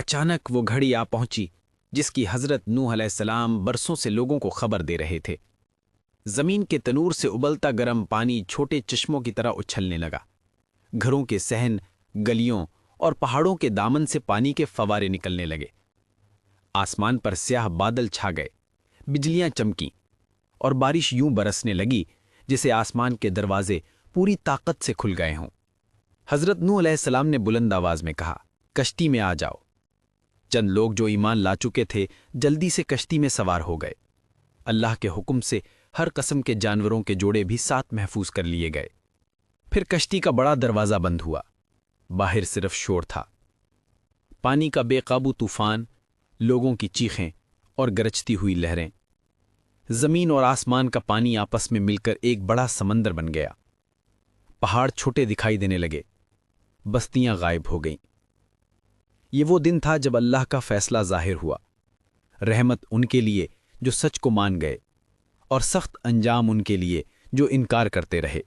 اچانک وہ گھڑی آ پہنچی جس کی حضرت نوح علیہ السلام برسوں سے لوگوں کو خبر دے رہے تھے۔ زمین کے تنور سے ابلتا گرم پانی چھوٹے چشموں کی طرح اچھلنے لگا۔ گھروں کے صحن، گلیوں اور پہاڑوں کے دامن سے پانی کے فوارے نکلنے لگے۔ آسمان پر سیاہ بادل چھا گئے، بجلیاں چمکیں اور بارش یوں برسنے لگی جسے آسمان کے دروازے پوری طاقت سے کھل گئے ہوں۔ حضرت نوح علیہ السلام نے بلند آواز میں کہا، کشتی میں آ جاؤ۔ چند لوگ جو ایمان لا چکے تھے جلدی سے کشتی میں سوار ہو گئے۔ اللہ کے حکم سے ہر قسم کے جانوروں کے جوڑے بھی ساتھ محفوظ کر لیے گئے۔ پھر کشتی کا بڑا دروازہ بند ہوا، باہر صرف شور تھا، پانی کا بے قابو طوفان، لوگوں کی چیخیں اور گرجتی ہوئی لہریں۔ زمین اور آسمان کا پانی آپس میں مل کر ایک بڑا سمندر بن گیا۔ پہاڑ چھوٹے دکھائی دینے لگے، بستیاں غائب ہو گئیں۔ یہ وہ دن تھا جب اللہ کا فیصلہ ظاہر ہوا، رحمت ان کے لیے جو سچ کو مان گئے، اور سخت انجام ان کے لیے جو انکار کرتے رہے۔